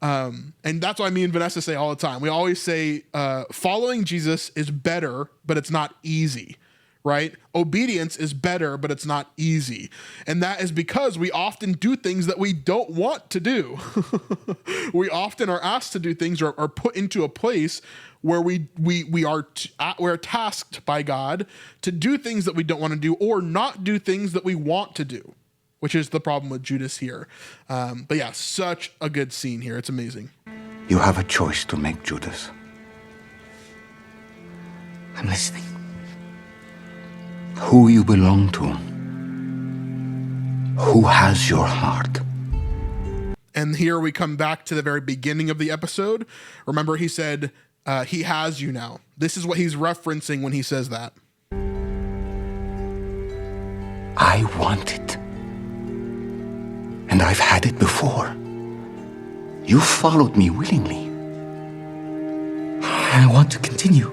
And that's why me and Vanessa say all the time. We always say following Jesus is better, but it's not easy, right? Obedience is better, but it's not easy. And that is because we often do things that we don't want to do. We often are asked to do things, or are put into a place where we're tasked by God to do things that we don't want to do, or not do things that we want to do, which is the problem with Judas here. But yeah, such a good scene here. It's amazing. You have a choice to make, Judas. I'm listening. Who you belong to. Who has your heart. And here we come back to the very beginning of the episode. Remember, he said, he has you now. This is what he's referencing when he says that. I want it. And I've had it before. You followed me willingly. I want to continue.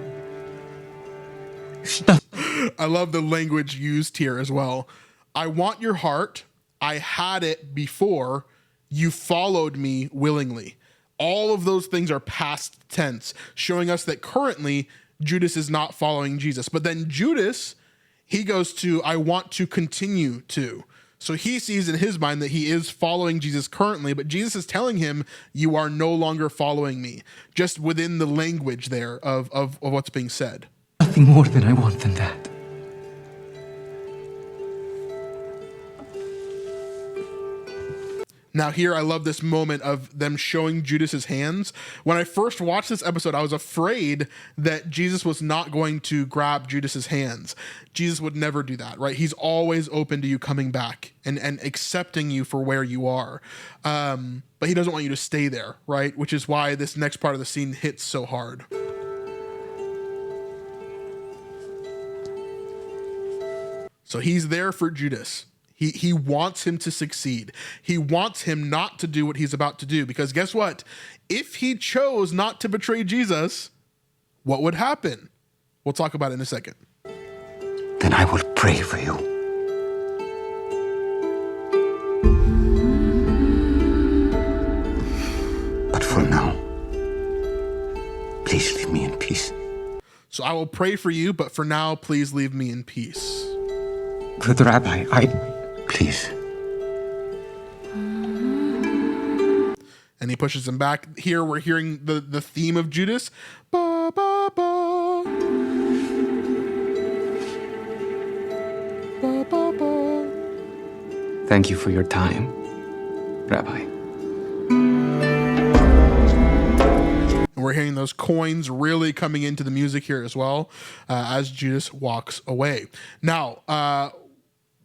I love the language used here as well. I want your heart. I had it before. You followed me willingly. All of those things are past tense, showing us that currently Judas is not following Jesus. But then Judas, he goes to, I want to continue to. So he sees in his mind that he is following Jesus currently, but Jesus is telling him, you are no longer following me, just within the language there of what's being said. Nothing more than I want than that. Now here, I love this moment of them showing Judas's hands. When I first watched this episode, I was afraid that Jesus was not going to grab Judas's hands. Jesus would never do that, right? He's always open to you coming back and accepting you for where you are. But he doesn't want you to stay there, right? Which is why this next part of the scene hits so hard. So he's there for Judas. He wants him to succeed. He wants him not to do what he's about to do, because guess what? If he chose not to betray Jesus, what would happen? We'll talk about it in a second. Then I will pray for you. But for now, please leave me in peace. So I will pray for you, but for now, please leave me in peace. But Rabbi, Please. And he pushes him back. Here we're hearing the theme of Judas. Ba, ba, ba. Ba, ba, ba. Thank you for your time, Rabbi. And we're hearing those coins really coming into the music here as well, as Judas walks away. Now,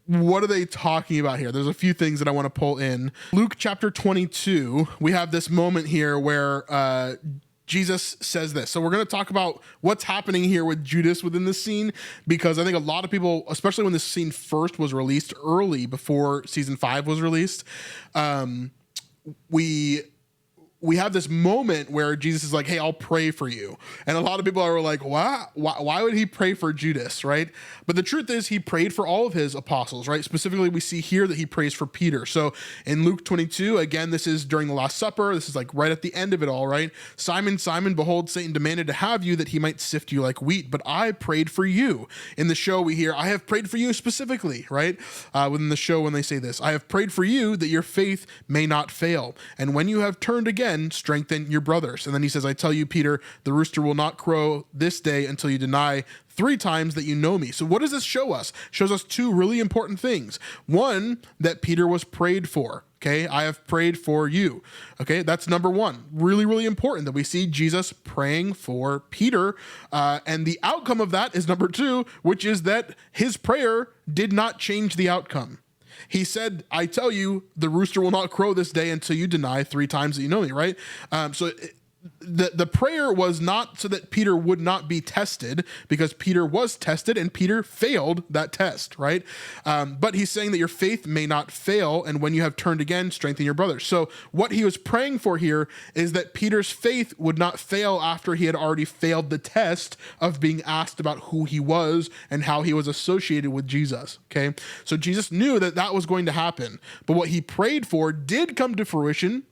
what are they talking about here? There's a few things that I want to pull in. Luke chapter 22, we have this moment here where Jesus says this. So we're going to talk about what's happening here with Judas within this scene, because I think a lot of people, especially when this scene first was released early before season 5 was released, we have this moment where Jesus is like, hey, I'll pray for you. And a lot of people are like, why would he pray for Judas, right? But the truth is he prayed for all of his apostles, right? Specifically, we see here that he prays for Peter. So in Luke 22, again, this is during the Last Supper. This is like right at the end of it all, right? Simon, Simon, behold, Satan demanded to have you that he might sift you like wheat, but I prayed for you. In the show, we hear, I have prayed for you specifically, right? Within the show, when they say this, I have prayed for you that your faith may not fail. And when you have turned again, strengthen your brothers. And then he says, I tell you, Peter, the rooster will not crow this day until you deny 3 times that you know me. So what does this show us? It shows us 2 really important things. One, that Peter was prayed for. Okay, I have prayed for you. Okay, that's number one. Really, really important that we see Jesus praying for Peter. And the outcome of that is number two, which is that his prayer did not change the outcome. He said, I tell you, the rooster will not crow this day until you deny 3 times that you know me, right? The prayer was not so that Peter would not be tested, because Peter was tested and Peter failed that test, right? But he's saying that your faith may not fail, and when you have turned again, strengthen your brothers. So what he was praying for here is that Peter's faith would not fail after he had already failed the test of being asked about who he was and how he was associated with Jesus, okay? So Jesus knew that that was going to happen, but what he prayed for did come to fruition,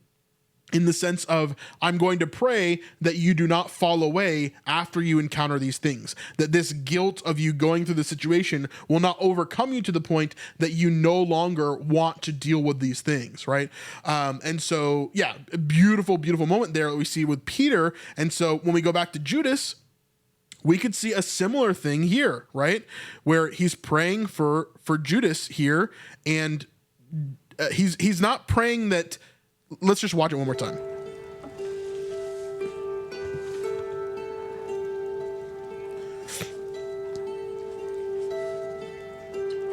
in the sense of, I'm going to pray that you do not fall away after you encounter these things, that this guilt of you going through the situation will not overcome you to the point that you no longer want to deal with these things, right? And so, yeah, a beautiful, beautiful moment there that we see with Peter. And so when we go back to Judas, we could see a similar thing here, right? Where he's praying for Judas here, and he's not praying that. Let's just watch it one more time.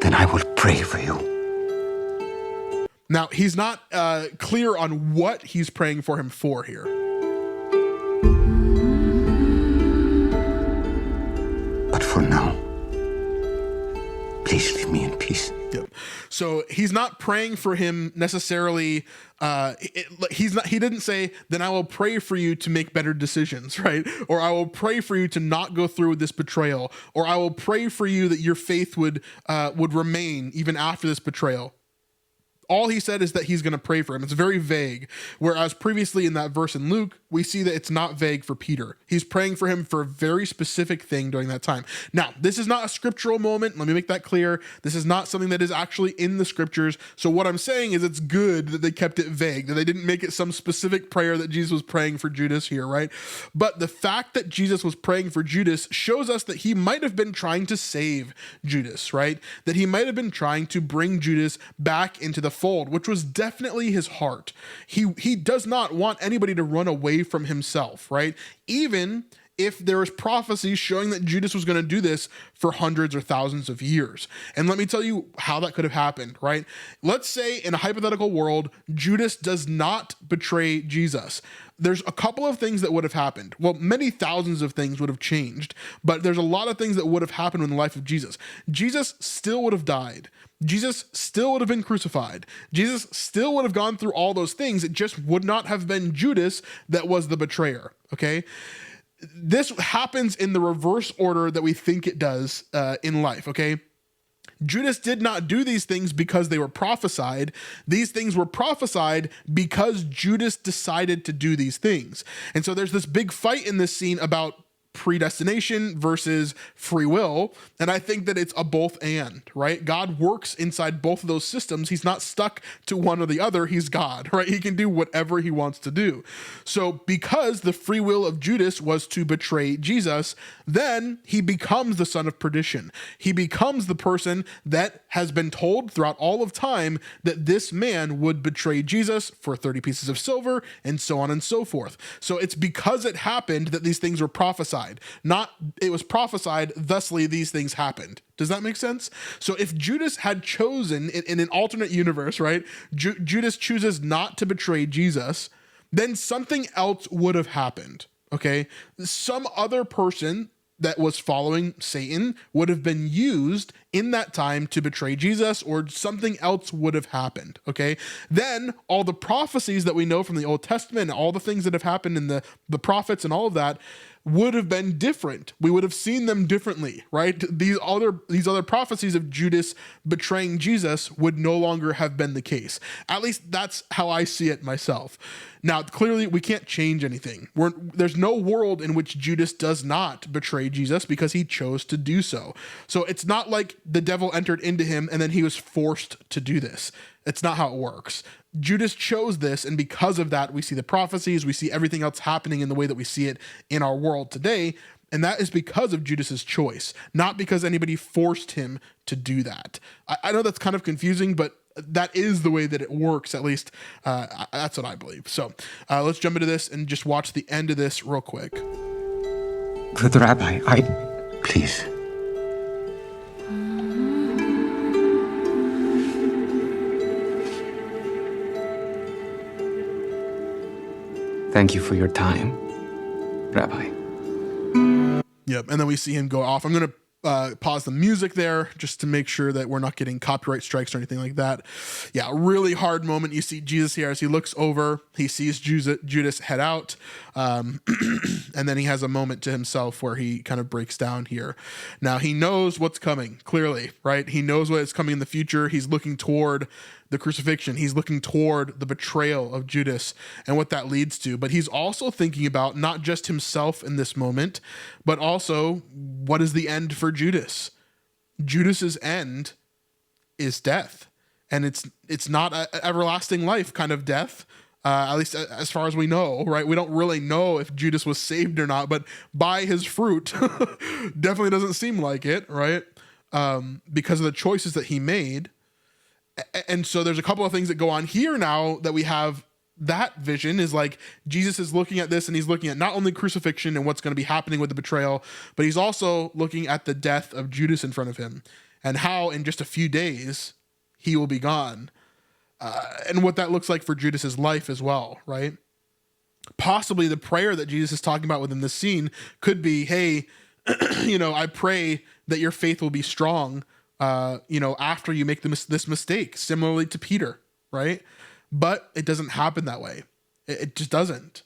Then I will pray for you. Now, he's not clear on what he's praying for him for here. But for now, please leave me in peace. Yep. So he's not praying for him necessarily. He didn't say, then I will pray for you to make better decisions, right? Or I will pray for you to not go through with this betrayal, or I will pray for you that your faith would remain even after this betrayal. All he said is that he's going to pray for him. It's very vague. Whereas previously in that verse in Luke, we see that it's not vague for Peter. He's praying for him for a very specific thing during that time. Now, this is not a scriptural moment. Let me make that clear. This is not something that is actually in the scriptures. So what I'm saying is it's good that they kept it vague, that they didn't make it some specific prayer that Jesus was praying for Judas here, right? But the fact that Jesus was praying for Judas shows us that he might have been trying to save Judas, right? That he might have been trying to bring Judas back into the fold, which was definitely his heart. He does not want anybody to run away from himself, right? Even if there is prophecy showing that Judas was going to do this for hundreds or thousands of years. And let me tell you how that could have happened, right? Let's say in a hypothetical world, Judas does not betray Jesus. There's a couple of things that would have happened. Well, many thousands of things would have changed, but there's a lot of things that would have happened in the life of Jesus. Jesus still would have died. Jesus still would have been crucified. Jesus still would have gone through all those things. It just would not have been Judas that was the betrayer, okay? This happens in the reverse order that we think it does in life, okay? Judas did not do these things because they were prophesied. These things were prophesied because Judas decided to do these things. And so there's this big fight in this scene about predestination versus free will. And I think that it's a both and, right? God works inside both of those systems. He's not stuck to one or the other. He's God, right? He can do whatever he wants to do. So because the free will of Judas was to betray Jesus, then he becomes the son of perdition. He becomes the person that has been told throughout all of time that this man would betray Jesus for 30 pieces of silver and so on and so forth. So it's because it happened that these things were prophesied. Not it was prophesied, thusly these things happened. Does that make sense? So if Judas had chosen in an alternate universe, right? Judas chooses not to betray Jesus, then something else would have happened, okay? Some other person that was following Satan would have been used in that time to betray Jesus, or something else would have happened, okay? Then all the prophecies that we know from the Old Testament, all the things that have happened in the prophets and all of that would have been different. We would have seen them differently, right? These other prophecies of Judas betraying Jesus would no longer have been the case. At least that's how I see it myself. Now, clearly we can't change anything. There's no world in which Judas does not betray Jesus because he chose to do so. So it's not like the devil entered into him and then he was forced to do this. It's not how it works. Judas chose this, and because of that, we see the prophecies, we see everything else happening in the way that we see it in our world today, and that is because of Judas's choice, not because anybody forced him to do that. I know that's kind of confusing, but that is the way that it works. At least that's what I believe. So let's jump into this and just watch the end of this real quick. Good Rabbi, Please. Thank you for your time, Rabbi. Yep. And then we see him go off. I'm going to pause the music there just to make sure that we're not getting copyright strikes or anything like that. Yeah, really hard moment. You see Jesus here as he looks over, he sees Judas head out, and then he has a moment to himself where he kind of breaks down here. Now he knows what's coming, clearly, right? He knows what is coming in the future. He's looking toward the crucifixion. He's looking toward the betrayal of Judas and what that leads to. But he's also thinking about not just himself in this moment, but also what is the end for Judas. Judas's end is death. And it's not an everlasting life kind of death, at least as far as we know, right? We don't really know if Judas was saved or not, but by his fruit, definitely doesn't seem like it, right? Because of the choices that he made. And so there's a couple of things that go on here now that we have. That vision is like Jesus is looking at this and he's looking at not only crucifixion and what's going to be happening with the betrayal, but he's also looking at the death of Judas in front of him and how in just a few days he will be gone, and what that looks like for Judas's life as well, right? Possibly the prayer that Jesus is talking about within this scene could be, hey, I pray that your faith will be strong after you make this mistake, similarly to Peter, right? But it doesn't happen that way. It just doesn't.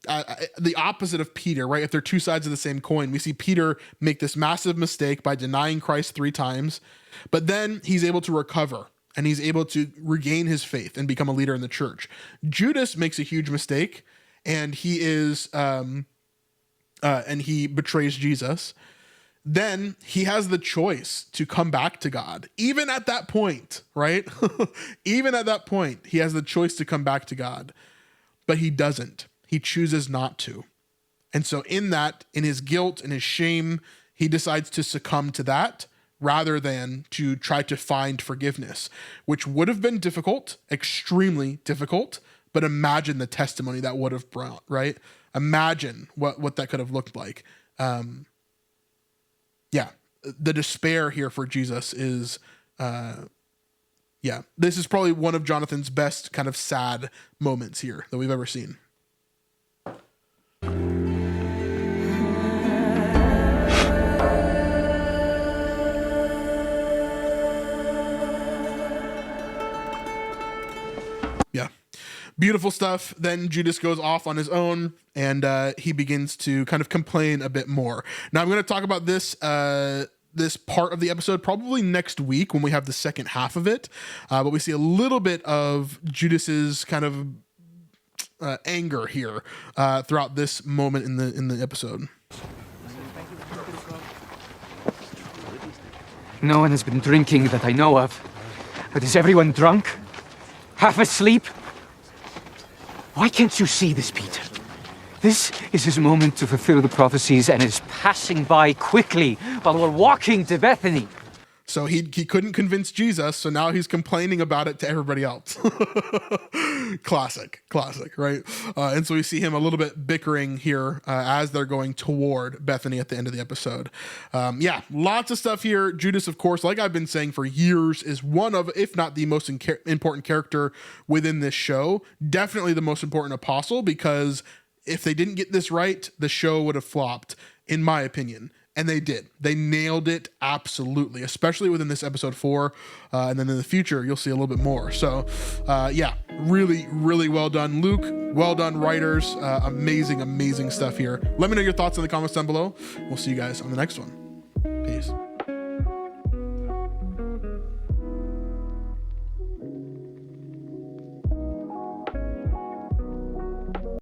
The opposite of Peter, right? If they're two sides of the same coin, we see Peter make this massive mistake by denying Christ 3 times, but then he's able to recover and he's able to regain his faith and become a leader in the church. Judas makes a huge mistake and he betrays Jesus. Then he has the choice to come back to God. Even at that point, right? Even at that point, he has the choice to come back to God, but he doesn't. He chooses not to. And so in his guilt and his shame, he decides to succumb to that rather than to try to find forgiveness, which would have been difficult, extremely difficult, but imagine the testimony that would have brought, right? Imagine what that could have looked like. The despair here for Jesus is, this is probably one of Jonathan's best kind of sad moments here that we've ever seen. Yeah. Beautiful stuff. Then Judas goes off on his own and he begins to kind of complain a bit more. Now I'm going to talk about this part of the episode probably next week when we have the second half of it. But we see a little bit of Judas's kind of anger here throughout this moment in the episode. No one has been drinking that I know of. But is everyone drunk? Half asleep? Why can't you see this, Peter? This is his moment to fulfill the prophecies and is passing by quickly while we're walking to Bethany. So he couldn't convince Jesus, so now he's complaining about it to everybody else. Classic, right? And so we see him a little bit bickering here as they're going toward Bethany at the end of the episode. Lots of stuff here. Judas, of course, like I've been saying for years, is one of, if not the most important character within this show. Definitely the most important apostle, because if they didn't get this right, the show would have flopped, in my opinion. And they did. They nailed it absolutely, especially within this episode 4. And then in the future, you'll see a little bit more. So, really, really well done, Luke. Well done, writers. Amazing stuff here. Let me know your thoughts in the comments down below. We'll see you guys on the next one. Peace.